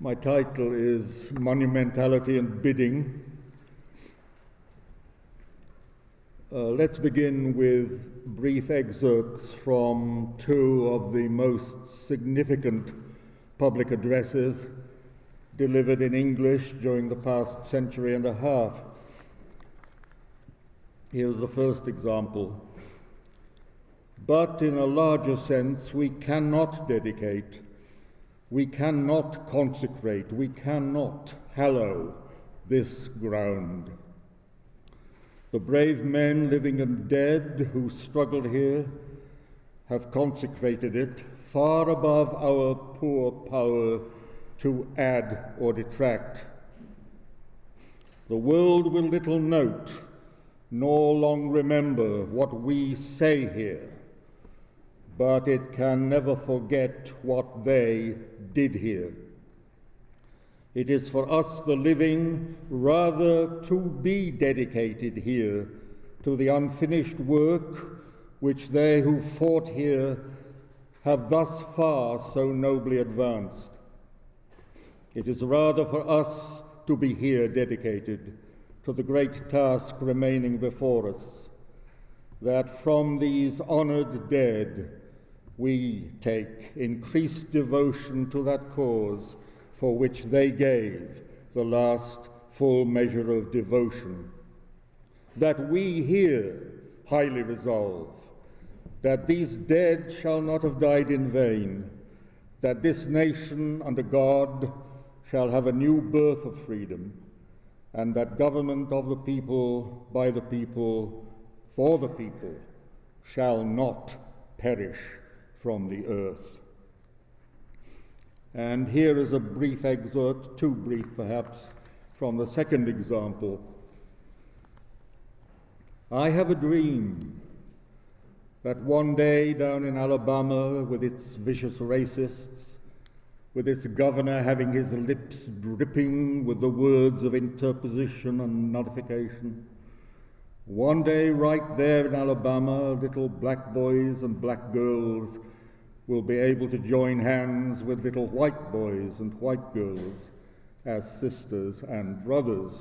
My title is Monumentality and Bidding. Let's begin with brief excerpts from two of the most significant public addresses delivered in English during the past century and a half. Here's the first example. But in a larger sense, we cannot dedicate, we cannot consecrate, we cannot hallow this ground. The brave men, living and dead, who struggled here, have consecrated it far above our poor power to add or detract. The world will little note, nor long remember what we say here, but it can never forget what they did here. It is for us, the living, rather to be dedicated here to the unfinished work which they who fought here have thus far so nobly advanced. It is rather for us to be here dedicated to the great task remaining before us, that from these honored dead we take increased devotion to that cause for which they gave the last full measure of devotion. That we here highly resolve that these dead shall not have died in vain, that this nation under God shall have a new birth of freedom, and that government of the people, by the people, for the people, shall not perish from the earth. And here is a brief excerpt, too brief perhaps, from the second example. I have a dream that one day down in Alabama, with its vicious racists, with its governor having his lips dripping with the words of interposition and nullification, one day right there in Alabama, little black boys and black girls will be able to join hands with little white boys and white girls as sisters and brothers.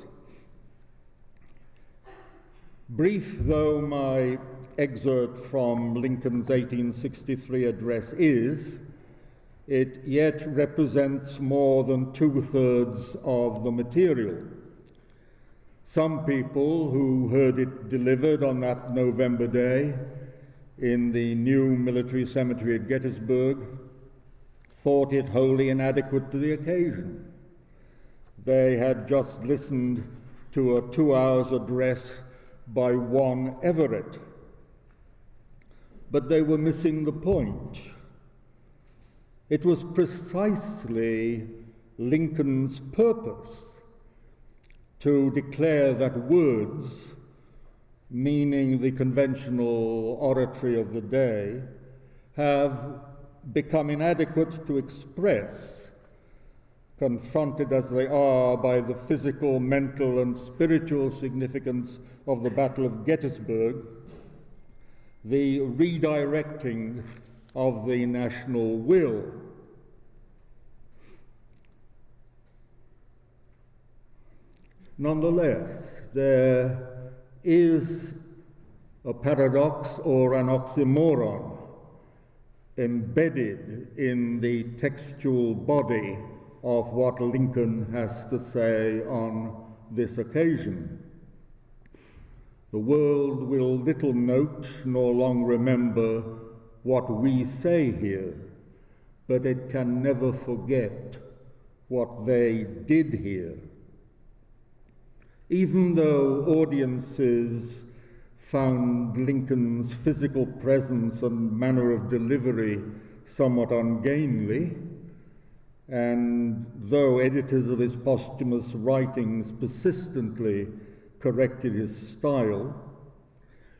Brief though my excerpt from Lincoln's 1863 address is, it yet represents more than 2/3 of the material. Some people who heard it delivered on that November day in the new military cemetery at Gettysburg thought it wholly inadequate to the occasion. They had just listened to a 2-hour address by one Everett. But they were missing the point. It was precisely Lincoln's purpose to declare that words, meaning the conventional oratory of the day, have become inadequate to express, confronted as they are by the physical, mental, and spiritual significance of the Battle of Gettysburg, the redirecting of the national will. Nonetheless, there is a paradox or an oxymoron embedded in the textual body of what Lincoln has to say on this occasion. The world will little note nor long remember what we say here, but it can never forget what they did here. Even though audiences found Lincoln's physical presence and manner of delivery somewhat ungainly, and though editors of his posthumous writings persistently corrected his style,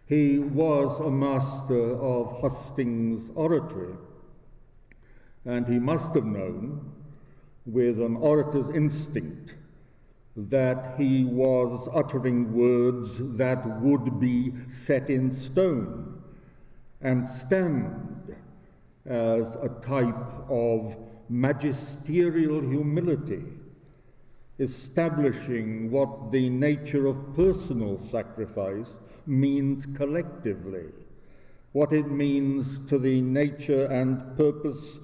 he was a master of hustings oratory, and he must have known, with an orator's instinct, that he was uttering words that would be set in stone and stand as a type of magisterial humility, establishing what the nature of personal sacrifice means collectively, what it means to the nature and purpose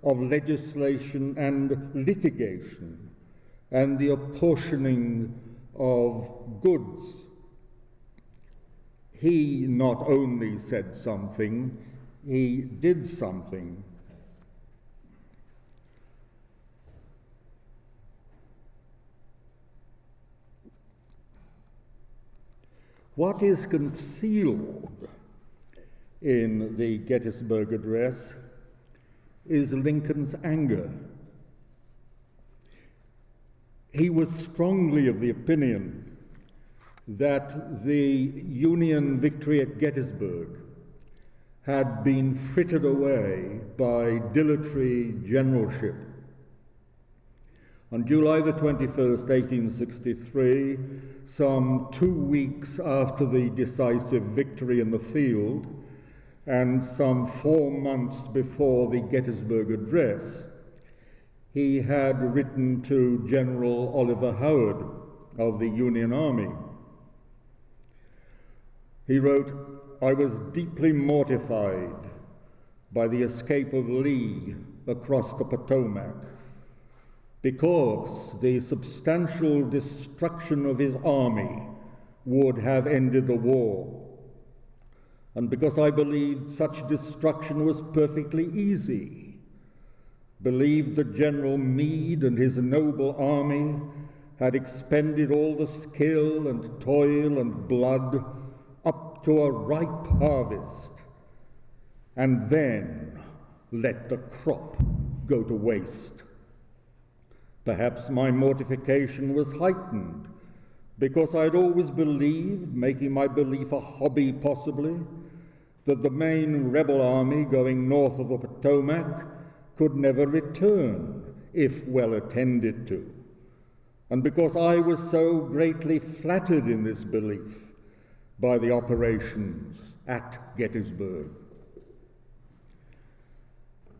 of legislation and litigation, and the apportioning of goods. He not only said something, he did something. What is concealed in the Gettysburg Address is Lincoln's anger. He was strongly of the opinion that the Union victory at Gettysburg had been frittered away by dilatory generalship. On July the 21st, 1863, some 2 weeks after the decisive victory in the field, and some 4 months before the Gettysburg Address, he had written to General Oliver Howard of the Union Army. He wrote, "I was deeply mortified by the escape of Lee across the Potomac, because the substantial destruction of his army would have ended the war, and because I believed such destruction was perfectly easy, believed that General Meade and his noble army had expended all the skill and toil and blood up to a ripe harvest, and then let the crop go to waste. Perhaps my mortification was heightened because I had always believed, making my belief a hobby possibly, that the main rebel army going north of the Potomac could never return if well attended to, and because I was so greatly flattered in this belief by the operations at Gettysburg.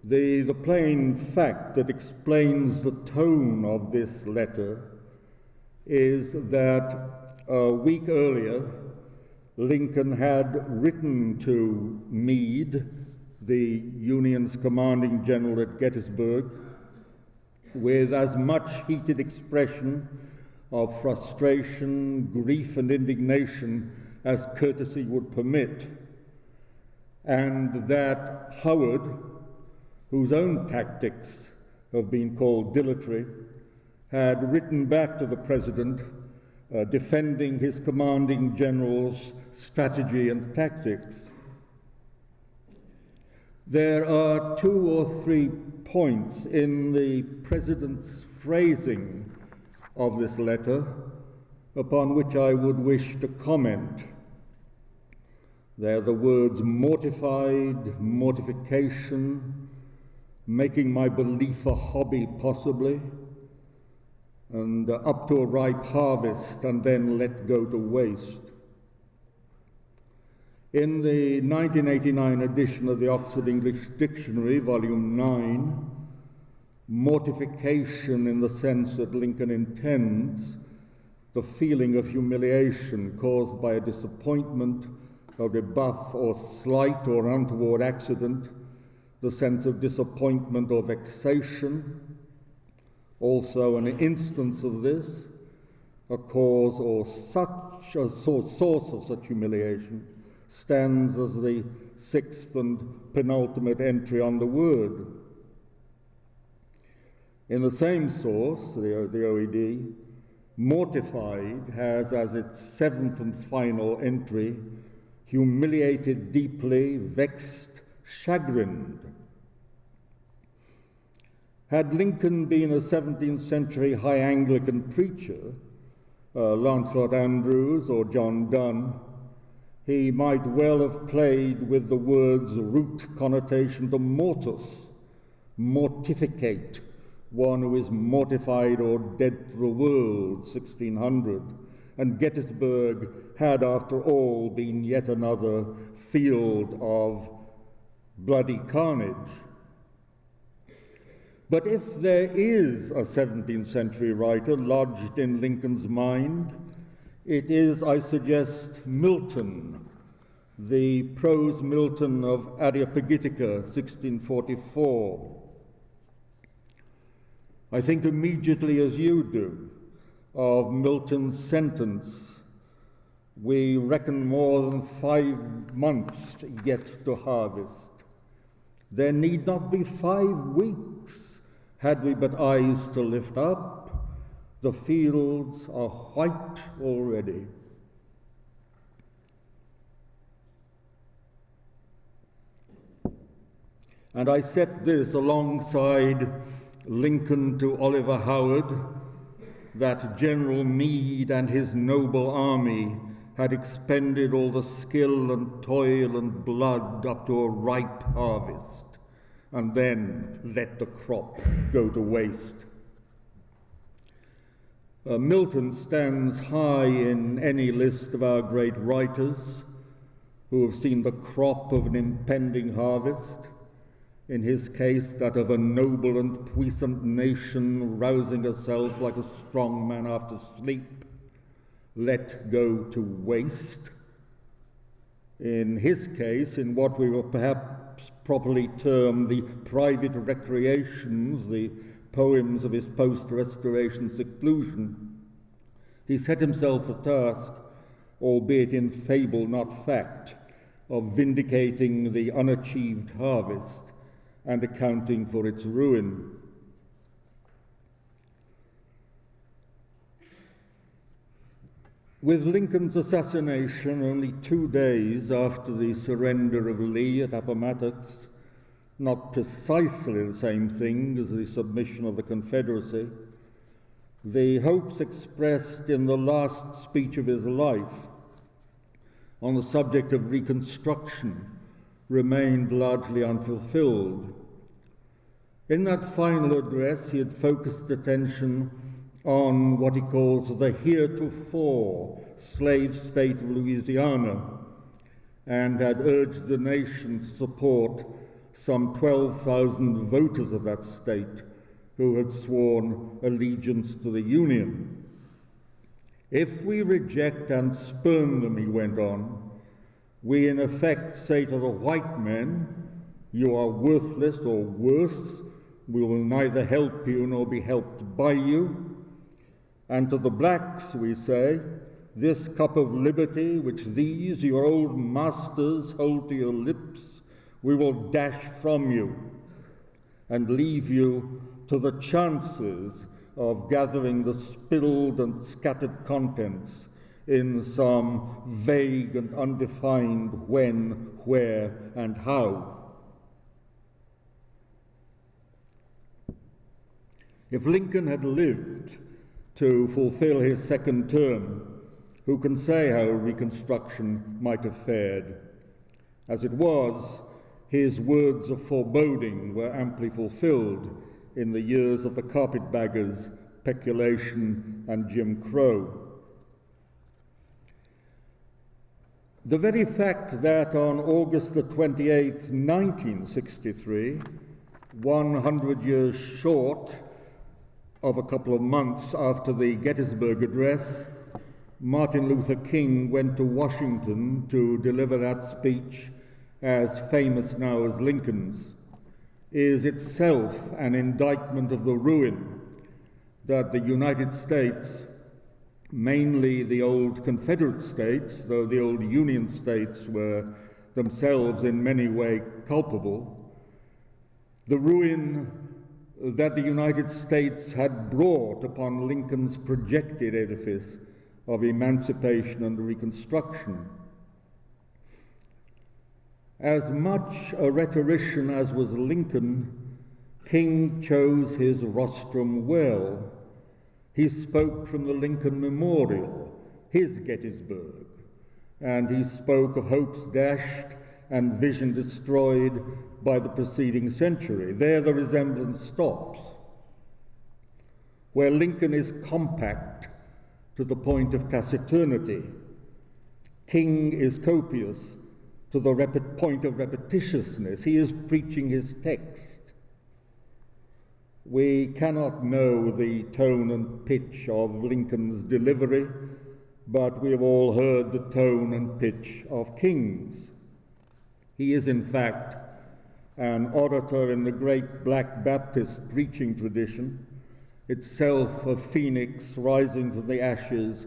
The plain fact that explains the tone of this letter is that a week earlier, Lincoln had written to Meade, the Union's commanding general at Gettysburg, with as much heated expression of frustration, grief, and indignation as courtesy would permit, and that Howard, whose own tactics have been called dilatory, had written back to the president defending his commanding general's strategy and tactics. There are 2 or 3 points in the president's phrasing of this letter upon which I would wish to comment. They're the words mortified, mortification, making my belief a hobby possibly, and up to a ripe harvest, and then let go to waste. In the 1989 edition of the Oxford English Dictionary, Volume 9, mortification in the sense that Lincoln intends, the feeling of humiliation caused by a disappointment, a rebuff or slight or untoward accident, the sense of disappointment or vexation. Also an instance of this, a cause or such a source of such humiliation, stands as the 6th and penultimate entry on the word. In the same source, the OED, mortified has as its 7th and final entry, humiliated deeply, vexed, chagrined. Had Lincoln been a 17th century high Anglican preacher, Lancelot Andrewes or John Donne, he might well have played with the word's root connotation to mortus, mortificate, one who is mortified or dead to the world, 1600, and Gettysburg had after all been yet another field of bloody carnage. But if there is a 17th century writer lodged in Lincoln's mind, it is, I suggest, Milton, the prose Milton of Areopagitica, 1644. I think immediately as you do of Milton's sentence, "We reckon more than 5 months yet to harvest. There need not be 5 weeks, had we but eyes to lift up. The fields are white already." And I set this alongside Lincoln to Oliver Howard, that General Meade and his noble army had expended all the skill and toil and blood up to a ripe harvest, and then let the crop go to waste. Milton stands high in any list of our great writers who have seen the crop of an impending harvest, in his case that of a noble and puissant nation rousing herself like a strong man after sleep, let go to waste. In his case, in what we will perhaps properly term the private recreations, the poems of his post-Restoration seclusion, he set himself the task, albeit in fable not fact, of vindicating the unachieved harvest and accounting for its ruin. With Lincoln's assassination only 2 days after the surrender of Lee at Appomattox, not precisely the same thing as the submission of the Confederacy, the hopes expressed in the last speech of his life on the subject of Reconstruction remained largely unfulfilled. In that final address, he had focused attention on what he calls the heretofore slave state of Louisiana, and had urged the nation to support some 12,000 voters of that state who had sworn allegiance to the Union. "If we reject and spurn them," he went on, "we in effect say to the white men, you are worthless or worse, we will neither help you nor be helped by you. And to the blacks we say, this cup of liberty which these, your old masters, hold to your lips, we will dash from you and leave you to the chances of gathering the spilled and scattered contents in some vague and undefined when, where, and how." If Lincoln had lived to fulfill his second term, who can say how Reconstruction might have fared? As it was, his words of foreboding were amply fulfilled in the years of the carpetbaggers, peculation, and Jim Crow. The very fact that on August the 28th, 1963, 100 years short of a couple of months after the Gettysburg Address, Martin Luther King went to Washington to deliver that speech, as famous now as Lincoln's, is itself an indictment of the ruin that the United States, mainly the old Confederate states, though the old Union states were themselves in many ways culpable, the ruin that the United States had brought upon Lincoln's projected edifice of emancipation and Reconstruction. As much a rhetorician as was Lincoln, King chose his rostrum well. He spoke from the Lincoln Memorial, his Gettysburg, and he spoke of hopes dashed and vision destroyed by the preceding century. There the resemblance stops. Where Lincoln is compact to the point of taciturnity, King is copious to the point of repetitiousness. He is preaching his text. We cannot know the tone and pitch of Lincoln's delivery, but we have all heard the tone and pitch of King's. He is, in fact, an orator in the great Black Baptist preaching tradition, itself a phoenix rising from the ashes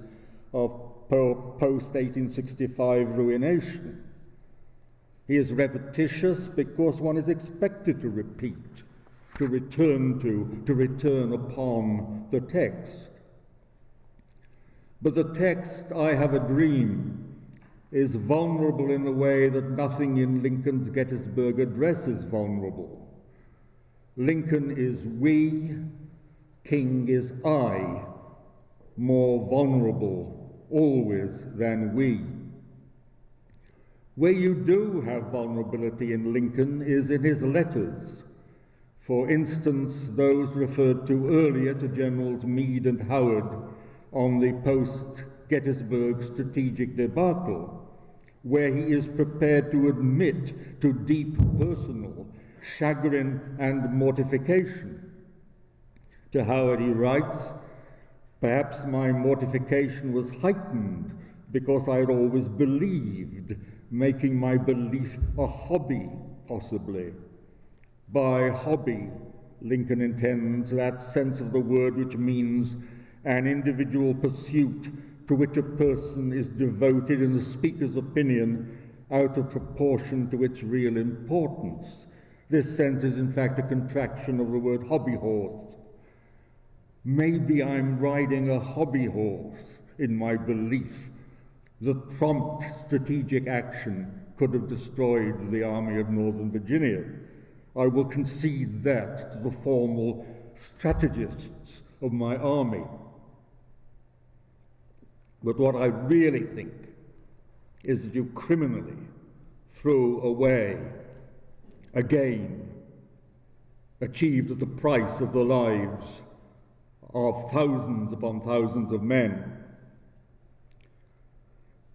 of post-1865 ruination. He is repetitious because one is expected to repeat, to return upon the text. But the text, I Have a Dream, is vulnerable in a way that nothing in Lincoln's Gettysburg Address is vulnerable. Lincoln is we, King is I, more vulnerable always than we. Where you do have vulnerability in Lincoln is in his letters. For instance, those referred to earlier to Generals Meade and Howard on the post-Gettysburg strategic debacle, where he is prepared to admit to deep personal chagrin and mortification. To Howard he writes, "Perhaps my mortification was heightened because I had always believed, making my belief a hobby, possibly." By hobby, Lincoln intends that sense of the word which means an individual pursuit to which a person is devoted, in the speaker's opinion, out of proportion to its real importance. This sense is in fact a contraction of the word hobby horse. Maybe I'm riding a hobby horse in my belief that prompt strategic action could have destroyed the Army of Northern Virginia. I will concede that to the formal strategists of my army. But what I really think is that you criminally threw away a gain achieved at the price of the lives of thousands upon thousands of men.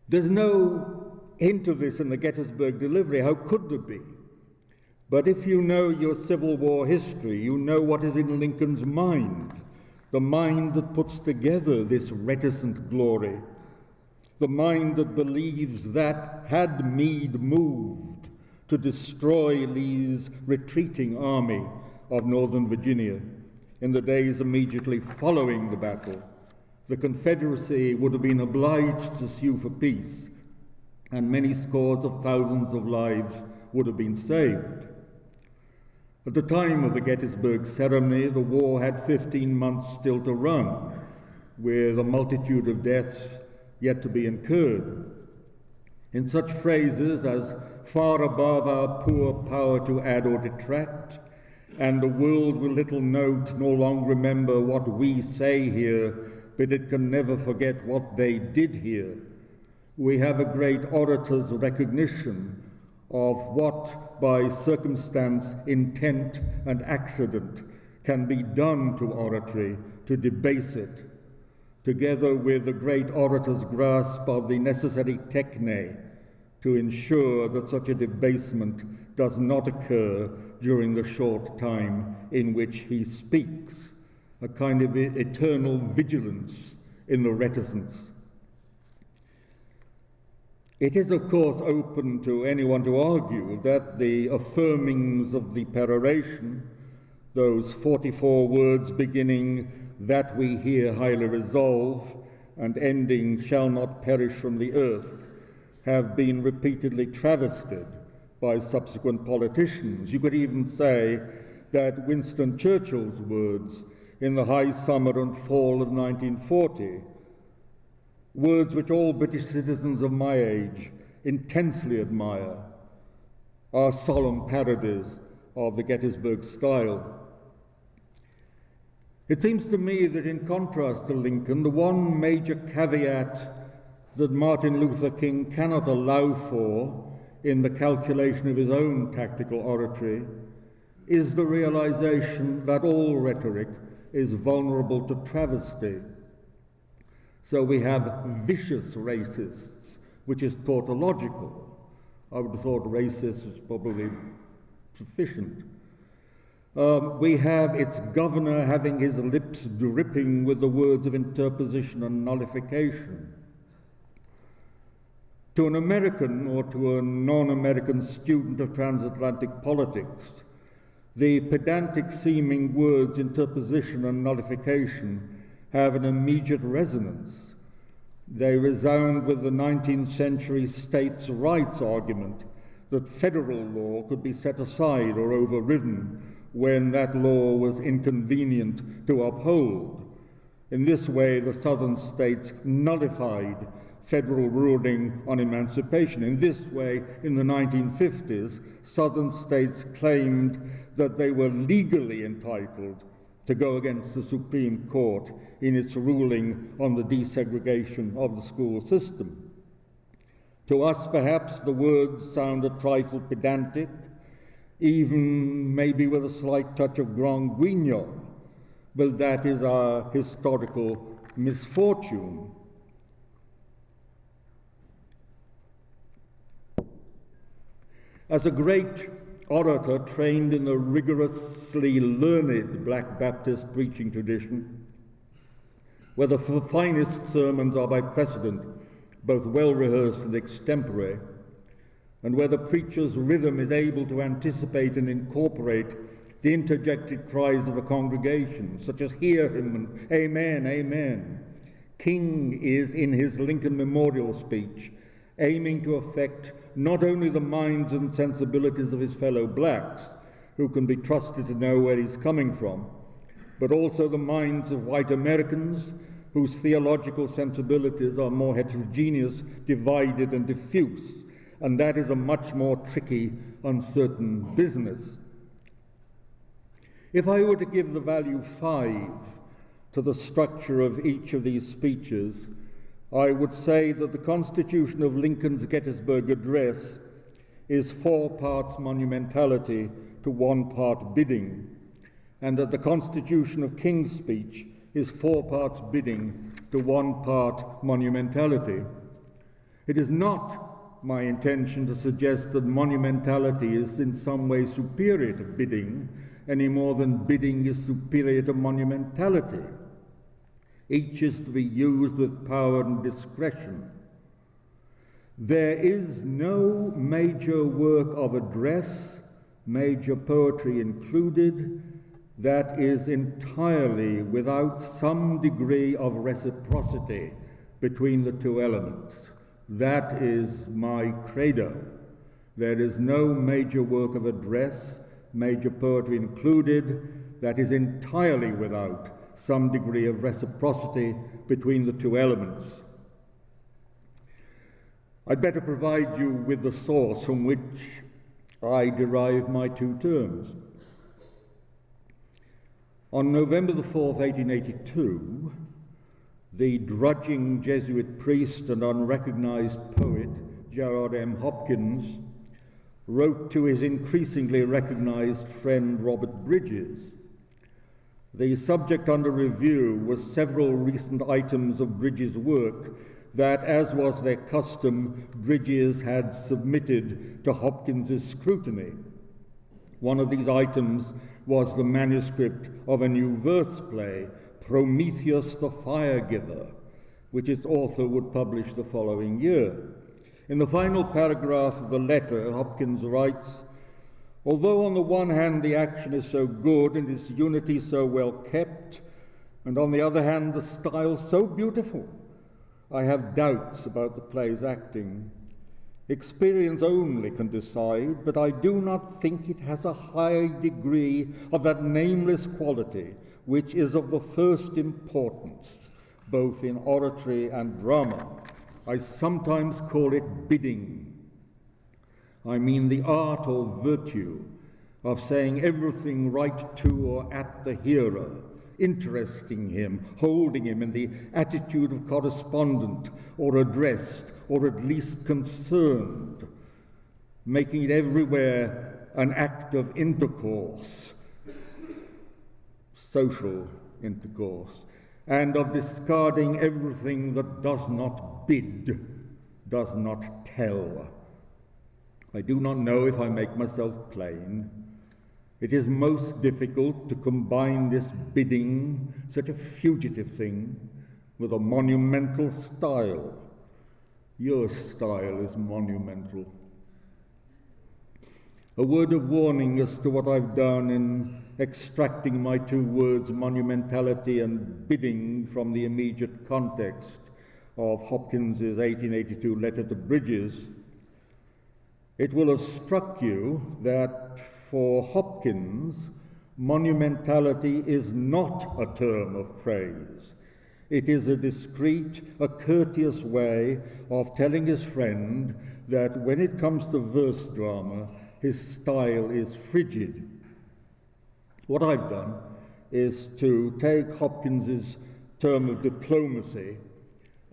There's no hint of this in the Gettysburg delivery. How could there be? But if you know your Civil War history, you know what is in Lincoln's mind, the mind that puts together this reticent glory, the mind that believes that had Meade moved to destroy Lee's retreating army of Northern Virginia in the days immediately following the battle, the Confederacy would have been obliged to sue for peace, and many scores of thousands of lives would have been saved. At the time of the Gettysburg ceremony, the war had 15 months still to run, with a multitude of deaths yet to be incurred. In such phrases as "far above our poor power to add or detract," and "the world will little note nor long remember what we say here, but it can never forget what they did here," we have a great orator's recognition of what, by circumstance, intent, and accident, can be done to oratory to debase it, together with the great orator's grasp of the necessary techne to ensure that such a debasement does not occur during the short time in which he speaks, a kind of eternal vigilance in the reticence. It is, of course, open to anyone to argue that the affirmings of the peroration, those 44 words beginning "that we here highly resolve" and ending "shall not perish from the earth," have been repeatedly travestied by subsequent politicians. You could even say that Winston Churchill's words in the high summer and fall of 1940, words which all British citizens of my age intensely admire, are solemn parodies of the Gettysburg style. It seems to me that in contrast to Lincoln, the one major caveat that Martin Luther King cannot allow for in the calculation of his own tactical oratory is the realization that all rhetoric is vulnerable to travesty. So we have vicious racists, which is tautological. I would have thought racist is probably sufficient. We have its governor having his lips dripping with the words of interposition and nullification. To an American or to a non-American student of transatlantic politics, the pedantic-seeming words interposition and nullification have an immediate resonance. They resound with the 19th century states' rights argument that federal law could be set aside or overridden when that law was inconvenient to uphold. In this way, the southern states nullified federal ruling on emancipation. In this way, in the 1950s, southern states claimed that they were legally entitled to go against the Supreme Court in its ruling on the desegregation of the school system. To us, perhaps, the words sound a trifle pedantic, even maybe with a slight touch of grand guignol, but that is our historical misfortune. As a great orator trained in the rigorously learned Black Baptist preaching tradition, where the finest sermons are by precedent, both well-rehearsed and extempore, and where the preacher's rhythm is able to anticipate and incorporate the interjected cries of a congregation, such as "Hear him" and "Amen, amen." King is, in his Lincoln Memorial speech, aiming to affect not only the minds and sensibilities of his fellow blacks, who can be trusted to know where he's coming from, but also the minds of white Americans, whose theological sensibilities are more heterogeneous, divided, and diffuse, and that is a much more tricky, uncertain business. If I were to give the value 5 to the structure of each of these speeches, I would say that the constitution of Lincoln's Gettysburg Address is 4 parts monumentality to 1 part bidding, and that the constitution of King's speech is 4 parts bidding to 1 part monumentality. It is not my intention to suggest that monumentality is in some way superior to bidding, any more than bidding is superior to monumentality. Each is to be used with power and discretion. There is no major work of address, major poetry included, that is entirely without some degree of reciprocity between the 2 elements. That is my credo. There is no major work of address, major poetry included, that is entirely without some degree of reciprocity between the 2 elements. I'd better provide you with the source from which I derive my 2 terms. On November the 4th, 1882, the drudging Jesuit priest and unrecognized poet, Gerard M. Hopkins, wrote to his increasingly recognized friend Robert Bridges. The subject under review was several recent items of Bridges' work that, as was their custom, Bridges had submitted to Hopkins's scrutiny. One of these items was the manuscript of a new verse play, Prometheus the Fire-Giver, which its author would publish the following year. In the final paragraph of the letter, Hopkins writes, "Although on the one hand the action is so good and its unity so well kept, and on the other hand the style so beautiful, I have doubts about the play's acting. Experience only can decide, but I do not think it has a high degree of that nameless quality which is of the first importance, both in oratory and drama. I sometimes call it bidding. I mean the art or virtue of saying everything right to or at the hearer, interesting him, holding him in the attitude of correspondent or addressed or at least concerned, making it everywhere an act of intercourse, social intercourse, and of discarding everything that does not bid, does not tell. I do not know if I make myself plain. It is most difficult to combine this bidding, such a fugitive thing, with a monumental style. Your style is monumental. A word of warning as to what I've done in extracting my two words, monumentality and bidding, from the immediate context of Hopkins's 1882 letter to Bridges. It will have struck you that for Hopkins, monumentality is not a term of praise. It is a discreet, a courteous way of telling his friend that when it comes to verse drama, his style is frigid. What I've done is to take Hopkins's term of diplomacy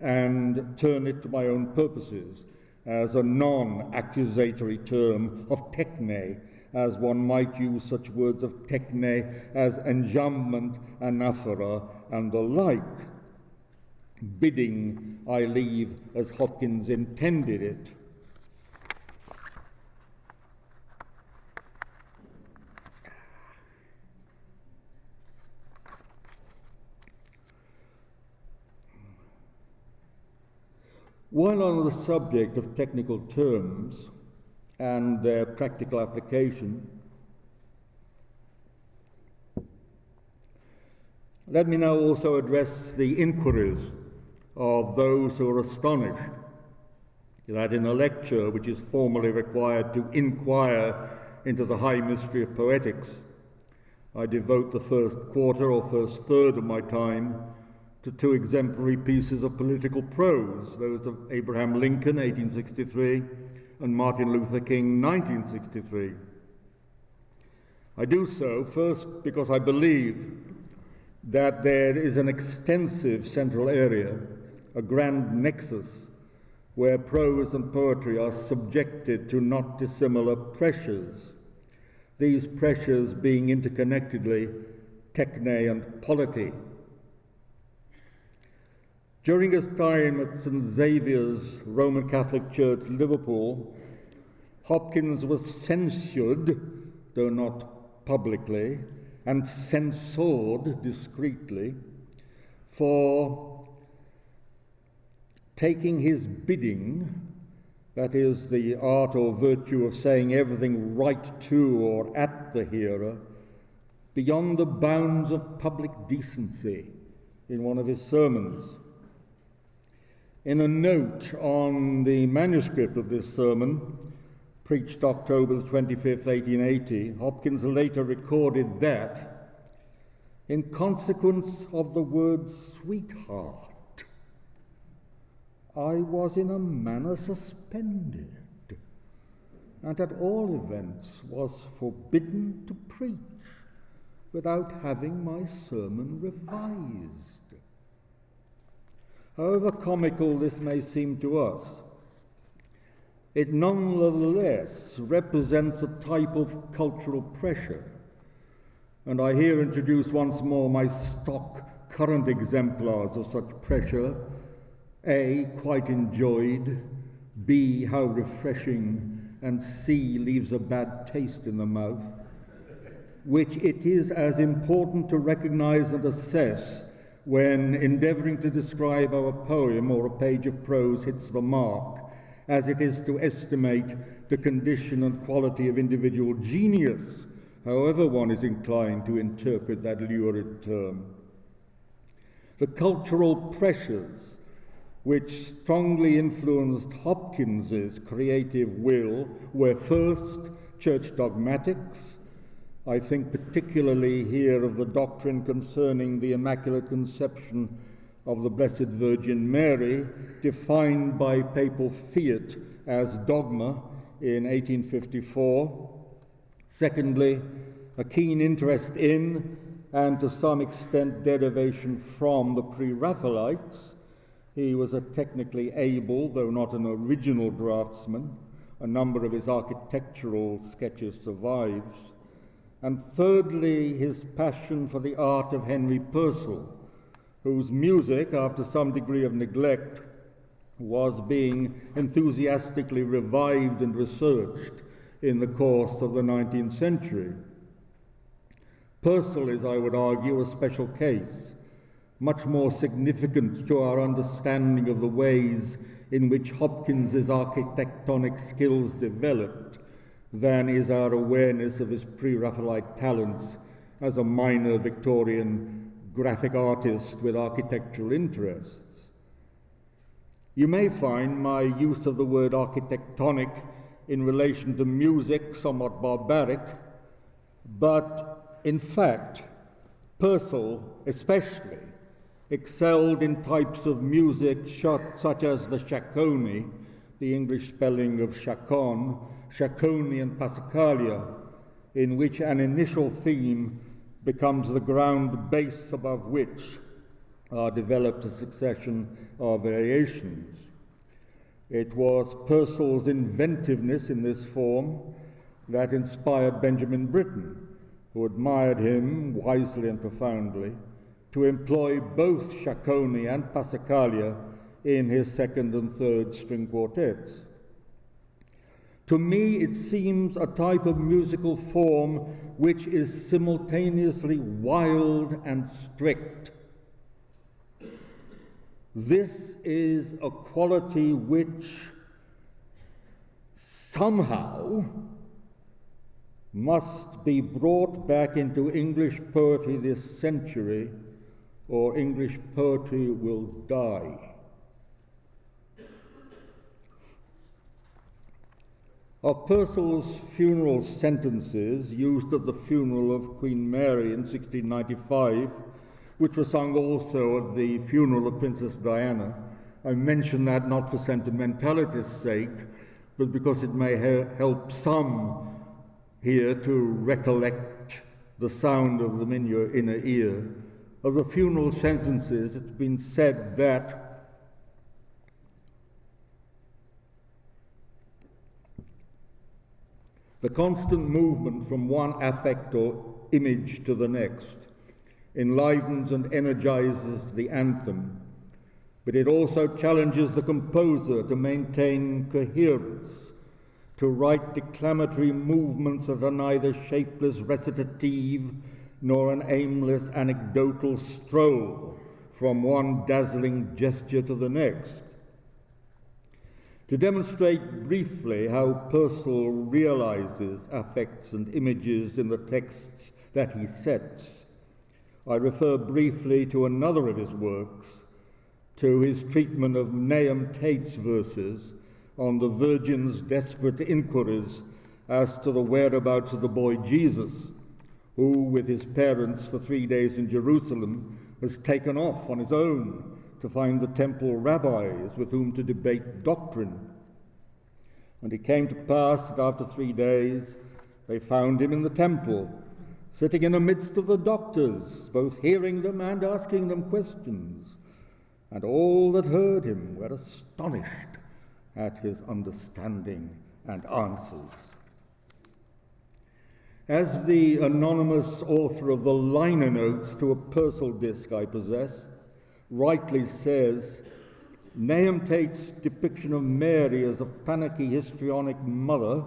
and turn it to my own purposes as a non-accusatory term of techne, as one might use such words of techne as enjambment, anaphora, and the like. Bidding I leave as Hopkins intended it. While on the subject of technical terms and their practical application, let me now also address the inquiries of those who are astonished that in a lecture which is formally required to inquire into the high mystery of poetics, I devote the first quarter or first third of my time to two exemplary pieces of political prose, those of Abraham Lincoln, 1863, and Martin Luther King, 1963. I do so first because I believe that there is an extensive central area, a grand nexus, where prose and poetry are subjected to not dissimilar pressures, these pressures being interconnectedly techne and polity. During his time at St. Xavier's Roman Catholic Church, Liverpool, Hopkins was censured, though not publicly, and censored discreetly, for taking his bidding, that is, the art or virtue of saying everything right to or at the hearer, beyond the bounds of public decency in one of his sermons. In a note on the manuscript of this sermon, preached October 25th, 1880, Hopkins later recorded that, in consequence of the word sweetheart, I was in a manner suspended, and at all events was forbidden to preach without having my sermon revised. However comical this may seem to us, it nonetheless represents a type of cultural pressure, and I here introduce once more my stock current exemplars of such pressure. A, quite enjoyed, B, how refreshing, and C, leaves a bad taste in the mouth, which it is as important to recognize and assess when endeavoring to describe how a poem or a page of prose hits the mark, as it is to estimate the condition and quality of individual genius, however one is inclined to interpret that lurid term. The cultural pressures which strongly influenced Hopkins's creative will were first church dogmatics. I think particularly here of the doctrine concerning the Immaculate Conception of the Blessed Virgin Mary, defined by papal fiat as dogma in 1854. Secondly, a keen interest in, and to some extent derivation from, the Pre-Raphaelites. He was a technically able, though not an original draftsman. A number of his architectural sketches survives. And thirdly, his passion for the art of Henry Purcell, whose music, after some degree of neglect, was being enthusiastically revived and researched in the course of the 19th century. Purcell is, I would argue, a special case, much more significant to our understanding of the ways in which Hopkins's architectonic skills developed than is our awareness of his pre-Raphaelite talents as a minor Victorian graphic artist with architectural interests. You may find my use of the word architectonic in relation to music somewhat barbaric, but in fact, Purcell especially excelled in types of music such as the chaconne, the English spelling of chaconne, chaconne and passacaglia, in which an initial theme becomes the ground base above which are developed a succession of variations. It was Purcell's inventiveness in this form that inspired Benjamin Britten, who admired him wisely and profoundly, to employ both chaconne and passacaglia in his second and third string quartets. To me, it seems a type of musical form which is simultaneously wild and strict. This is a quality which somehow must be brought back into English poetry this century, or English poetry will die. Of Purcell's funeral sentences used at the funeral of Queen Mary in 1695, which were sung also at the funeral of Princess Diana, I mention that not for sentimentality's sake, but because it may help some here to recollect the sound of them in your inner ear. Of the funeral sentences, it's been said that the constant movement from one affect or image to the next enlivens and energizes the anthem, but it also challenges the composer to maintain coherence, to write declamatory movements that are neither shapeless recitative nor an aimless anecdotal stroll from one dazzling gesture to the next. To demonstrate briefly how Purcell realizes affects and images in the texts that he sets, I refer briefly to another of his works, to his treatment of Nahum Tate's verses on the Virgin's desperate inquiries as to the whereabouts of the boy Jesus, who, with his parents for 3 days in Jerusalem, was taken off on his own to find the temple rabbis with whom to debate doctrine. And it came to pass that after 3 days they found him in the temple, sitting in the midst of the doctors, both hearing them and asking them questions. And all that heard him were astonished at his understanding and answers. As the anonymous author of the liner notes to a Purcell disc I possess rightly says, Nahum Tate's depiction of Mary as a panicky histrionic mother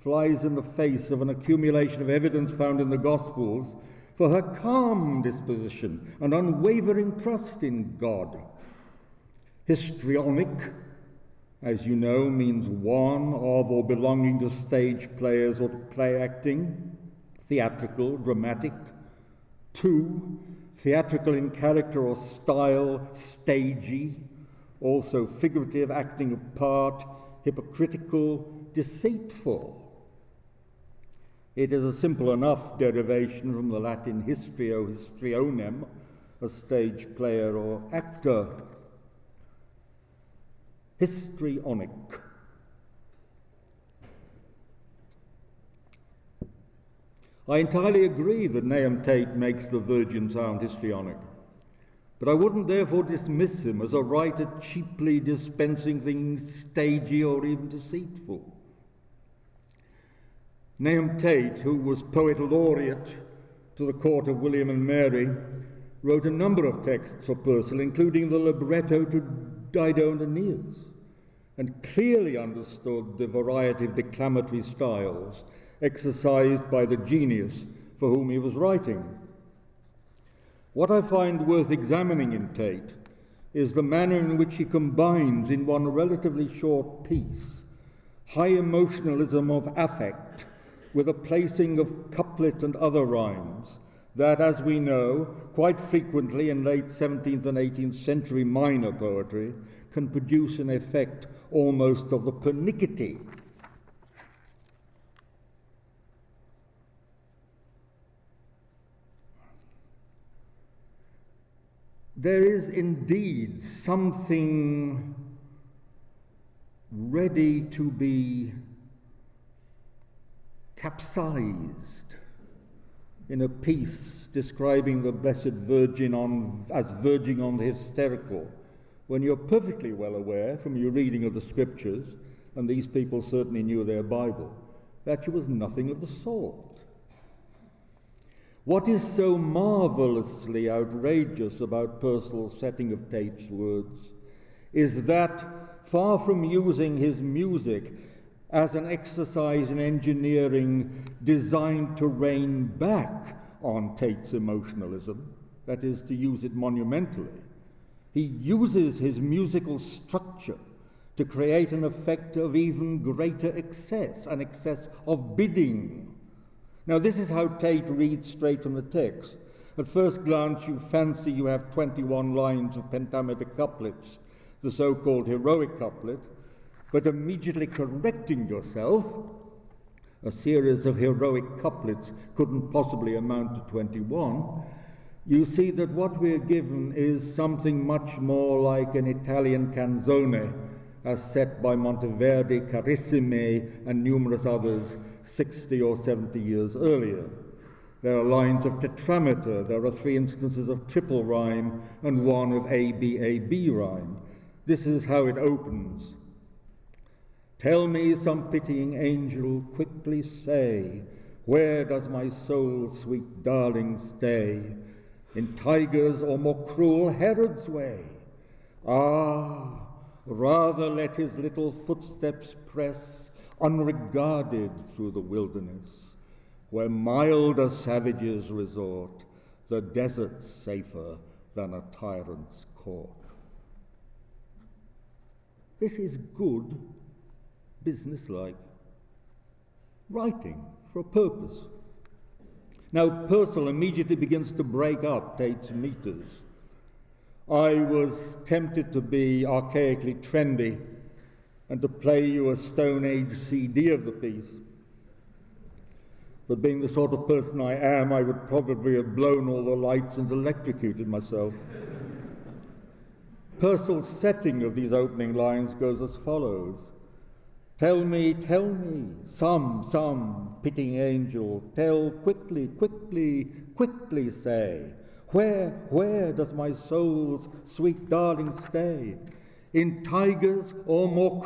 flies in the face of an accumulation of evidence found in the Gospels for her calm disposition and unwavering trust in God. Histrionic, as you know, means one of or belonging to stage players or to play acting. Theatrical, dramatic. 2, theatrical in character or style, stagey. Also figurative, acting a part, hypocritical, deceitful. It is a simple enough derivation from the Latin histrio, histrionem, a stage player or actor. Histrionic. I entirely agree that Nahum Tate makes the Virgin sound histrionic, but I wouldn't therefore dismiss him as a writer cheaply dispensing things stagey or even deceitful. Nahum Tate, who was poet laureate to the court of William and Mary, wrote a number of texts for Purcell, including the libretto to Dido and Aeneas, and clearly understood the variety of declamatory styles exercised by the genius for whom he was writing. What I find worth examining in Tate is the manner in which he combines in one relatively short piece high emotionalism of affect with a placing of couplet and other rhymes that, as we know, quite frequently in late 17th and 18th century minor poetry can produce an effect almost of the pernickety. There is indeed something ready to be capsized in a piece describing the Blessed Virgin as verging on the hysterical, when you're perfectly well aware from your reading of the scriptures, and these people certainly knew their Bible, that she was nothing of the sort. What is so marvelously outrageous about Purcell's setting of Tate's words is that, far from using his music as an exercise in engineering designed to rein back on Tate's emotionalism, that is, to use it monumentally, he uses his musical structure to create an effect of even greater excess, an excess of bidding. Now, this is how Tate reads straight from the text. At first glance, you fancy you have 21 lines of pentameter couplets, the so-called heroic couplet, but immediately correcting yourself, a series of heroic couplets couldn't possibly amount to 21, you see that what we're given is something much more like an Italian canzone, as set by Monteverdi, Carissime, and numerous others 60 or 70 years earlier. There are lines of tetrameter, there are 3 instances of triple rhyme, and 1 of A-B rhyme. This is how it opens. Tell me, some pitying angel, quickly say, where does my soul's sweet darling stay? In Tigers or more cruel Herod's way? Ah, rather let his little footsteps press unregarded through the wilderness, where milder savages resort, the desert safer than a tyrant's court. This is good, businesslike writing for a purpose. Now, Purcell immediately begins to break up Tate's meters. I was tempted to be archaically trendy and to play you a Stone Age CD of the piece. But being the sort of person I am, I would probably have blown all the lights and electrocuted myself. Purcell's setting of these opening lines goes as follows. Tell me, some pitying angel, tell quickly say, where does my soul's sweet darling stay? In Tigers or more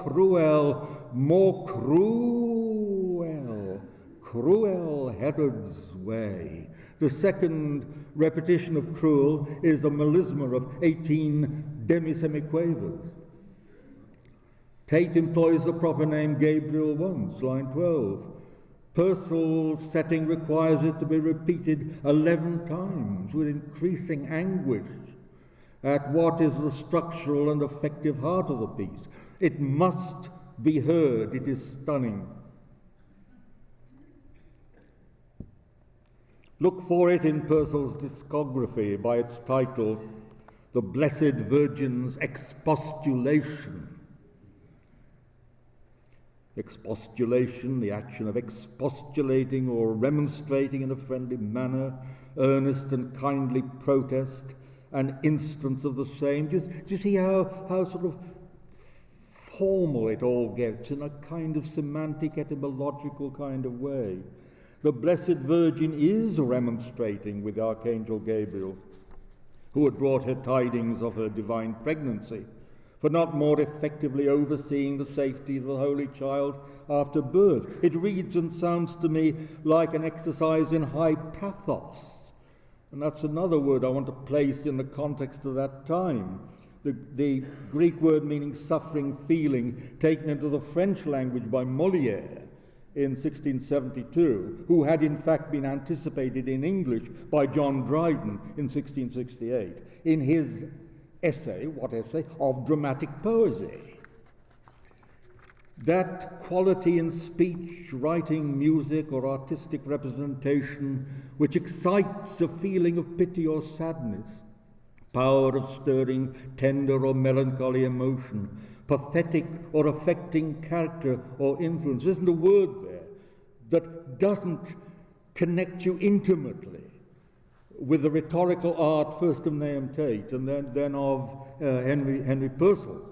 cruel Herod's way. The second repetition of cruel is a melisma of 18 demisemiquavers. Tate employs the proper name Gabriel once, line 12. Purcell's setting requires it to be repeated 11 times with increasing anguish at what is the structural and effective heart of the piece. It must be heard. It is stunning. Look for it in Purcell's discography by its title, The Blessed Virgin's Expostulation. Expostulation, the action of expostulating or remonstrating in a friendly manner, earnest and kindly protest, an instance of the same. Do you see how sort of formal it all gets in a kind of semantic, etymological kind of way? The Blessed Virgin is remonstrating with Archangel Gabriel, who had brought her tidings of her divine pregnancy, for not more effectively overseeing the safety of the Holy Child after birth. It reads and sounds to me like an exercise in high pathos. And that's another word I want to place in the context of that time. The Greek word meaning suffering, feeling, taken into the French language by Molière, in 1672, who had in fact been anticipated in English by John Dryden in 1668, in his essay, what essay? Of dramatic poesy. That quality in speech, writing, music, or artistic representation which excites a feeling of pity or sadness, power of stirring tender or melancholy emotion, pathetic or affecting character or influence. Isn't a word there that doesn't connect you intimately with the rhetorical art, first of Nahum Tate and then of Henry Purcell.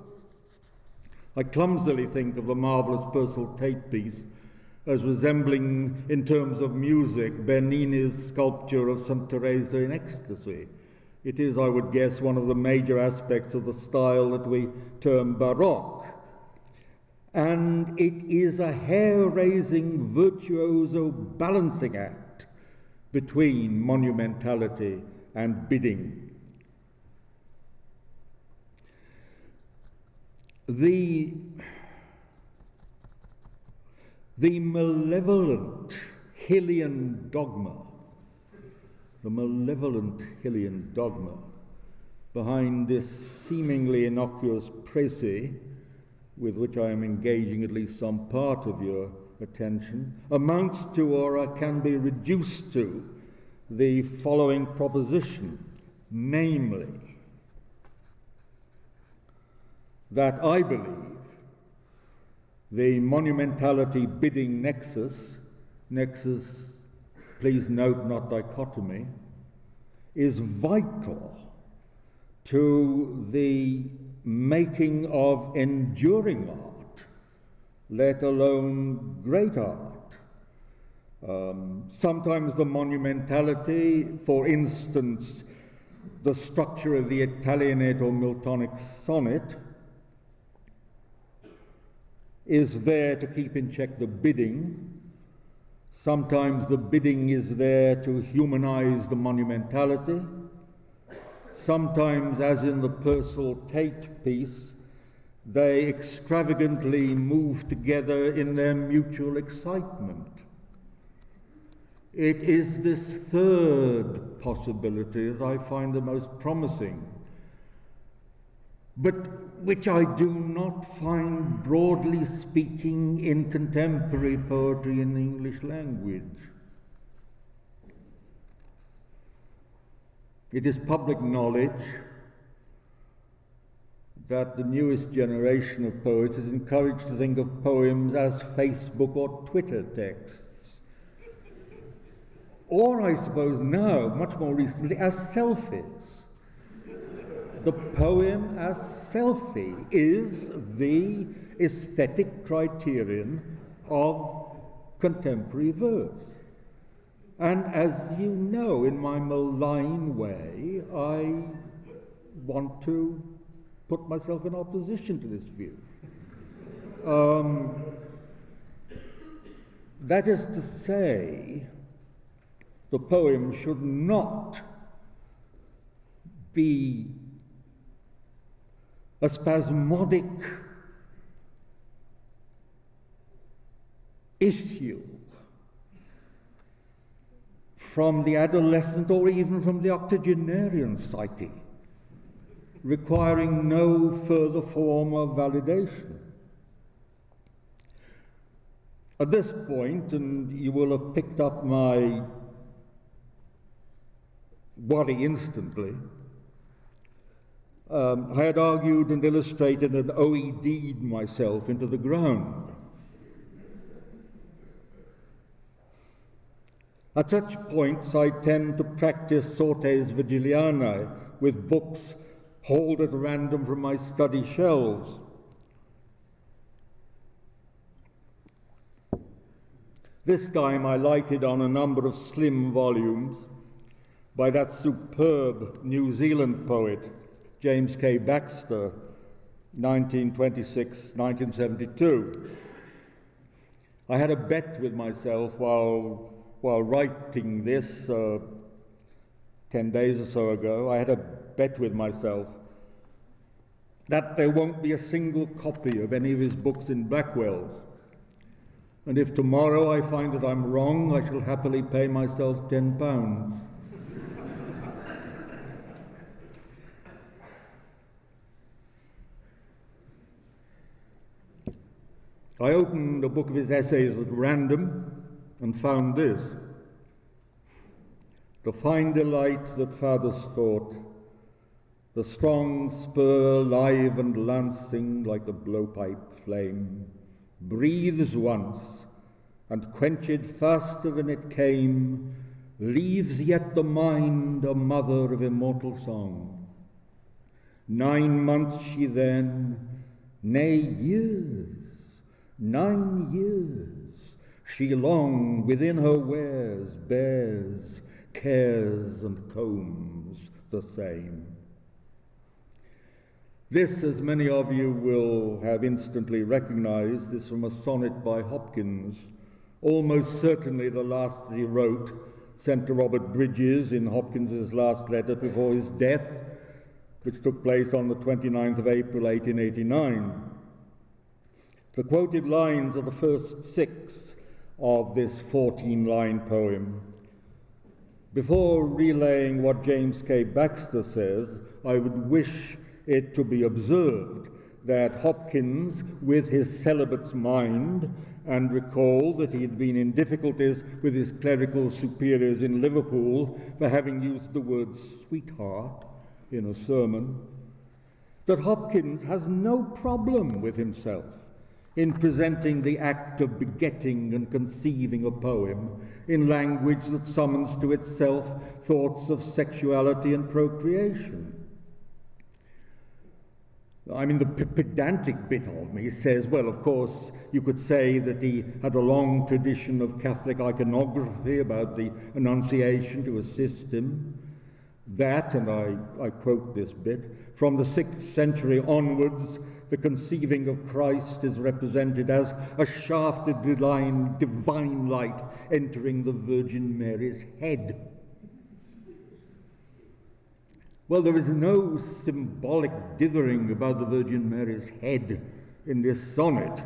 I clumsily think of the marvellous Purcell Tate piece as resembling, in terms of music, Bernini's sculpture of St. Teresa in Ecstasy. It is, I would guess, one of the major aspects of the style that we term Baroque. And it is a hair-raising, virtuoso balancing act between monumentality and bidding. The malevolent Hillian dogma, behind this seemingly innocuous précis, with which I am engaging at least some part of your attention, amounts to, or can be reduced to, the following proposition, namely, that I believe the monumentality bidding nexus, please note not dichotomy, is vital to the making of enduring art, let alone great art. Sometimes the monumentality, for instance, the structure of the Italianate or Miltonic sonnet, is there to keep in check the bidding. Sometimes the bidding is there to humanize the monumentality. Sometimes, as in the Purcell Tate piece, they extravagantly move together in their mutual excitement. It is this third possibility that I find the most promising, but which I do not find, broadly speaking, in contemporary poetry in the English language. It is public knowledge that the newest generation of poets is encouraged to think of poems as Facebook or Twitter texts. Or, I suppose now, much more recently, as selfies. The poem as selfie is the aesthetic criterion of contemporary verse. And as you know, in my malign way, I want to put myself in opposition to this view. That is to say, the poem should not be a spasmodic issue from the adolescent or even from the octogenarian psyche, requiring no further form of validation. At this point, and you will have picked up my worry instantly, I had argued and illustrated and OED'd myself into the ground. At such points, I tend to practice sortes Virgilianae with books hauled at random from my study shelves. This time I lighted on a number of slim volumes by that superb New Zealand poet, James K. Baxter, 1926-1972. I had a bet with myself while writing this 10 days or so ago. I had a bet with myself that there won't be a single copy of any of his books in Blackwell's. And if tomorrow I find that I'm wrong, I shall happily pay myself £10. I opened a book of his essays at random and found this: the fine delight that fathers thought, the strong spur live and lancing like the blowpipe flame, breathes once, and quenched faster than it came, leaves yet the mind a mother of immortal song. 9 months she then, nay years, 9 years, she long within her wares bears, cares and combs the same. This, as many of you will have instantly recognized, is from a sonnet by Hopkins, almost certainly the last that he wrote, sent to Robert Bridges in Hopkins's last letter before his death, which took place on the 29th of April 1889. The quoted lines are the first 6 of this 14-line poem. Before relaying what James K. Baxter says, I would wish it to be observed that Hopkins, with his celibate's mind, and recall that he had been in difficulties with his clerical superiors in Liverpool for having used the word sweetheart in a sermon, that Hopkins has no problem with himself in presenting the act of begetting and conceiving a poem in language that summons to itself thoughts of sexuality and procreation. I mean, the pedantic bit of me says, well, of course, you could say that he had a long tradition of Catholic iconography about the Annunciation to assist him. That, and I quote this bit, from the 6th century onwards, the conceiving of Christ is represented as a shafted divine light entering the Virgin Mary's head. Well, there is no symbolic dithering about the Virgin Mary's head in this sonnet.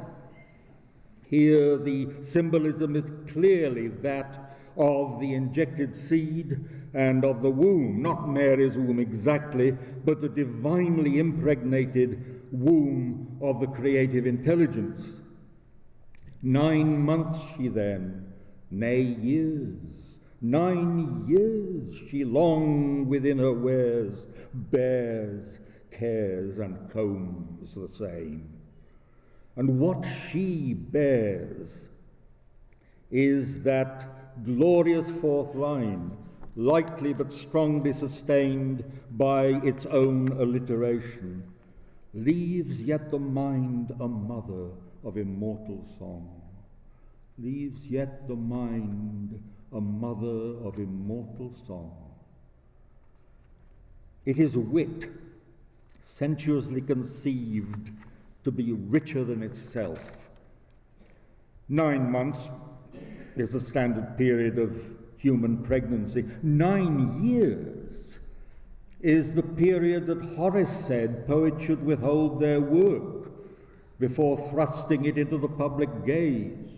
Here the symbolism is clearly that of the injected seed and of the womb, not Mary's womb exactly, but the divinely impregnated womb of the creative intelligence. 9 months she then, nay years, 9 years she long within her wares bears, cares and combs the same. And what she bears is that glorious 4th line, lightly but strongly sustained by its own alliteration, leaves yet the mind a mother of immortal song. Leaves yet the mind a mother of immortal song. It is wit, sensuously conceived to be richer than itself. 9 months is the standard period of human pregnancy. 9 years is the period that Horace said poets should withhold their work before thrusting it into the public gaze.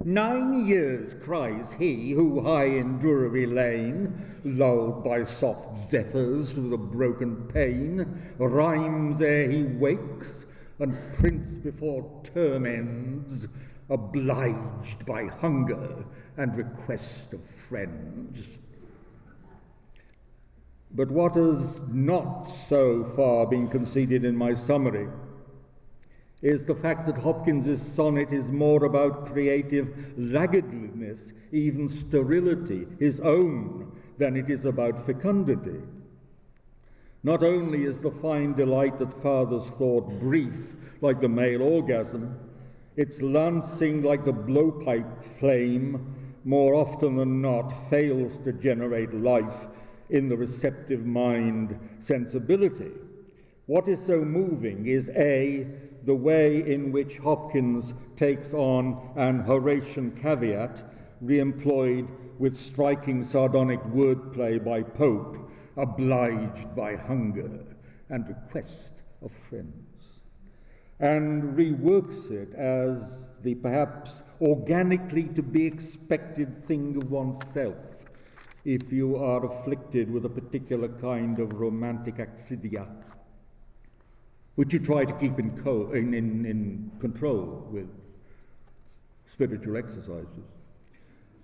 9 years, cries he, who high in Drury Lane, lulled by soft zephyrs through the broken pane, rhymes ere he wakes, and prints before term ends, obliged by hunger and request of friends. But what has not so far been conceded in my summary is the fact that Hopkins's sonnet is more about creative laggardliness, even sterility, his own, than it is about fecundity. Not only is the fine delight that fathers thought brief, like the male orgasm, its lancing like the blowpipe flame, more often than not, fails to generate life in the receptive mind sensibility. What is so moving is A, the way in which Hopkins takes on an Horatian caveat, re-employed with striking sardonic wordplay by Pope, obliged by hunger and request of friends. and reworks it as the perhaps organically to be expected thing of oneself if you are afflicted with a particular kind of romantic accidia, which you try to keep in control with spiritual exercises.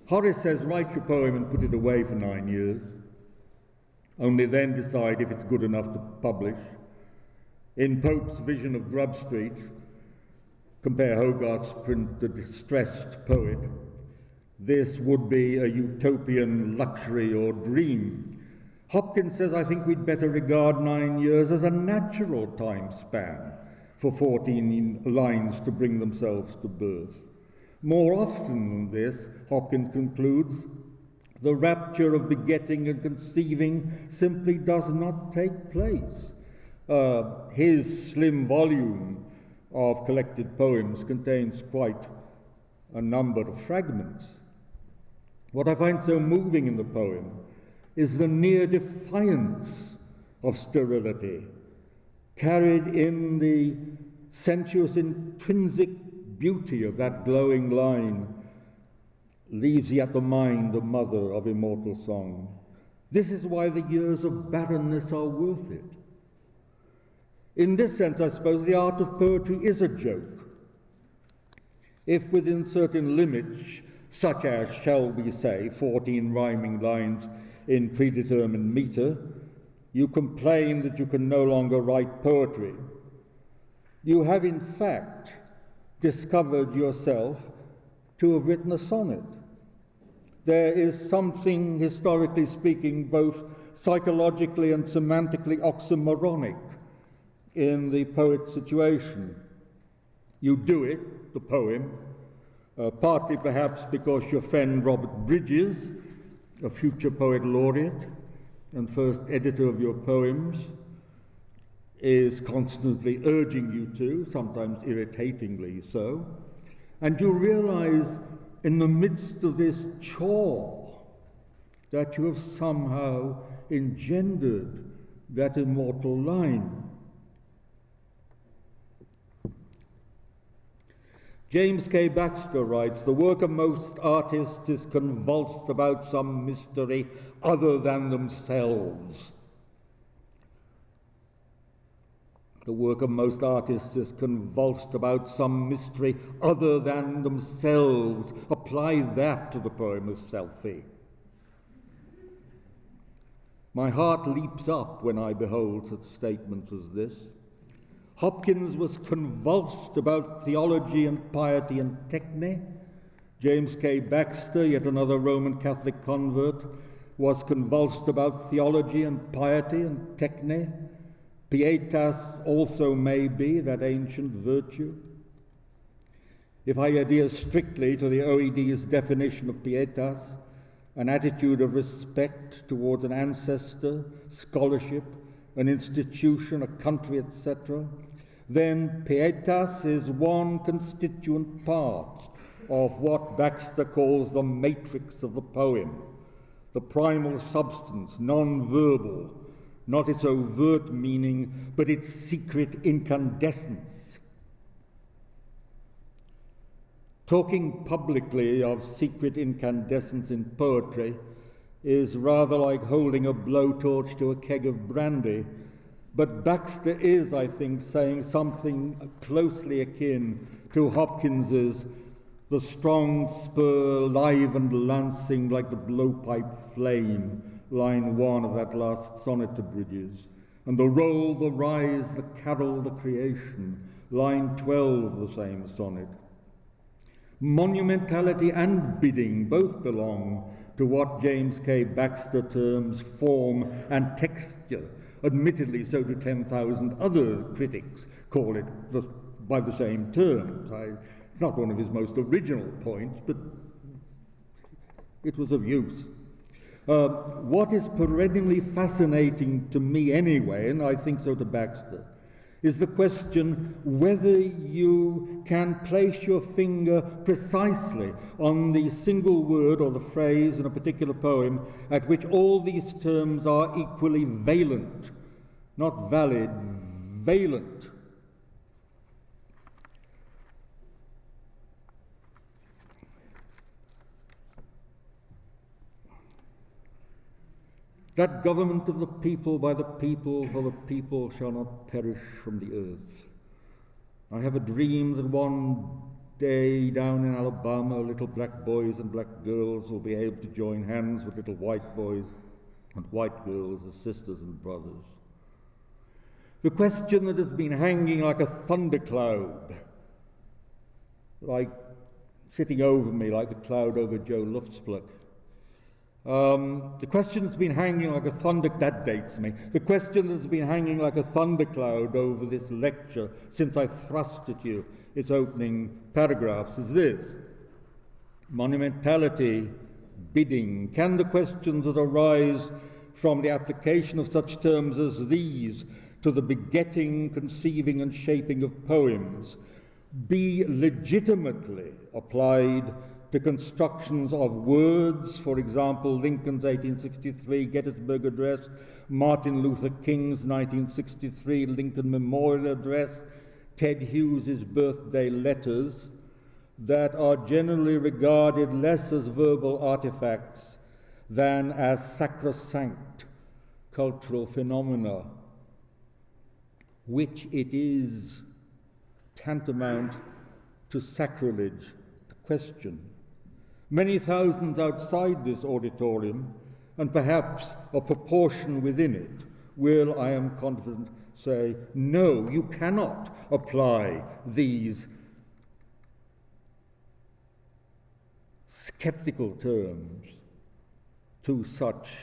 Horace says, write your poem and put it away for 9 years, only then decide if it's good enough to publish. In Pope's Vision of Grub Street, compare Hogarth's print, The Distressed Poet, this would be a utopian luxury or dream. Hopkins says, I think we'd better regard 9 years as a natural time span for 14 lines to bring themselves to birth. More often than this, Hopkins concludes, the rapture of begetting and conceiving simply does not take place. His slim volume of collected poems contains quite a number of fragments. What I find so moving in the poem is the near defiance of sterility, carried in the sensuous intrinsic beauty of that glowing line, leaves yet the mind the mother of immortal song. This is why the years of barrenness are worth it. In this sense, I suppose, the art of poetry is a joke. If within certain limits, such as, shall we say, 14 rhyming lines in predetermined metre, you complain that you can no longer write poetry, you have in fact discovered yourself to have written a sonnet. There is something, historically speaking, both psychologically and semantically oxymoronic in the poet's situation. You do it, the poem, partly perhaps because your friend Robert Bridges, a future poet laureate and first editor of your poems, is constantly urging you to, sometimes irritatingly so, and you realize in the midst of this chore that you have somehow engendered that immortal line. James K. Baxter writes, the work of most artists is convulsed about some mystery other than themselves. The work of most artists is convulsed about some mystery other than themselves. Apply that to the poem of Selfie. My heart leaps up when I behold such statements as this. Hopkins was convulsed about theology and piety and techne. James K. Baxter, yet another Roman Catholic convert, was convulsed about theology and piety and techne. Pietas also may be that ancient virtue. If I adhere strictly to the OED's definition of pietas, an attitude of respect towards an ancestor, scholarship, an institution, a country, etc., then pietas is one constituent part of what Baxter calls the matrix of the poem, the primal substance, non-verbal, not its overt meaning, but its secret incandescence. Talking publicly of secret incandescence in poetry is rather like holding a blowtorch to a keg of brandy, but Baxter is, I think, saying something closely akin to Hopkins's "the strong spur live and lancing like the blowpipe flame," line 1 of that last sonnet to Bridges, and the roll, the rise, the carol, the creation, line 12 of the same sonnet. Monumentality and bidding both belong to what James K. Baxter terms form and texture. Admittedly, so do 10,000 other critics call it by the same terms. It's not one of his most original points, but it was of use. What is perennially fascinating to me anyway, and I think so to Baxter, is the question whether you can place your finger precisely on the single word or the phrase in a particular poem at which all these terms are equally valent, not valid, valent. That government of the people, by the people, for the people, shall not perish from the earth. I have a dream that one day down in Alabama, little black boys and black girls will be able to join hands with little white boys and white girls as sisters and brothers. The question that has been hanging like a thundercloud, like sitting over me like the cloud over Joe Luftsplug. The question that's been hanging like a that dates me. The question that's been hanging like a thundercloud over this lecture since I thrust at you its opening paragraphs is this: monumentality, bidding. Can the questions that arise from the application of such terms as these to the begetting, conceiving, and shaping of poems be legitimately applied to constructions of words, for example, Lincoln's 1863 Gettysburg Address, Martin Luther King's 1963 Lincoln Memorial Address, Ted Hughes's birthday letters, that are generally regarded less as verbal artifacts than as sacrosanct cultural phenomena, which it is tantamount to sacrilege to question. Many thousands outside this auditorium, and perhaps a proportion within it, will, I am confident, say, no, you cannot apply these skeptical terms to such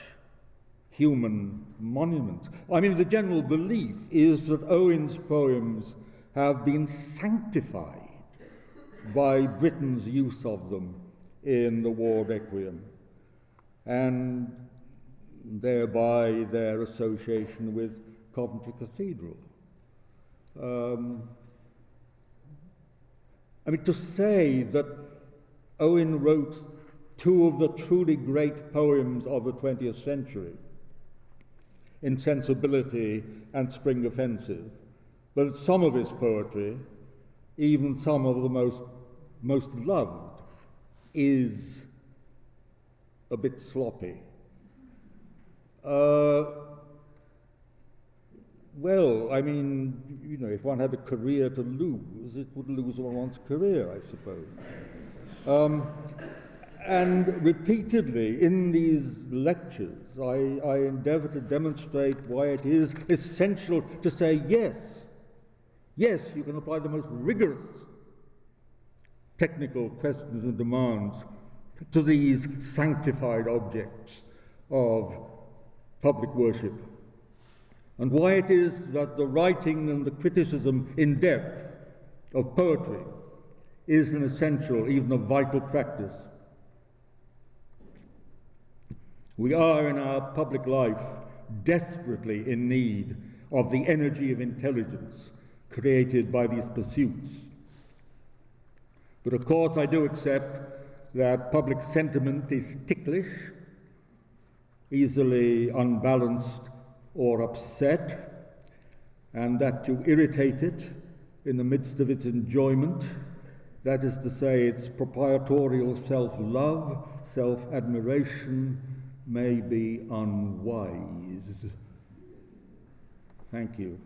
human monuments. I mean, the general belief is that Owen's poems have been sanctified by Britain's use of them in the War Requiem, and thereby their association with Coventry Cathedral. I mean, to say that Owen wrote two of the truly great poems of the 20th century, Insensibility and Spring Offensive, but some of his poetry, even some of the most loved, is a bit sloppy. Well, I mean, you know, if one had a career to lose, it would lose one's career, I suppose. And repeatedly in these lectures, I endeavor to demonstrate why it is essential to say yes, you can apply the most rigorous technical questions and demands to these sanctified objects of public worship, and why it is that the writing and the criticism in depth of poetry is an essential, even a vital practice. We are in our public life desperately in need of the energy of intelligence created by these pursuits. But of course I do accept that public sentiment is ticklish, easily unbalanced or upset, and that to irritate it in the midst of its enjoyment, that is to say, its proprietorial self-love, self-admiration, may be unwise. Thank you.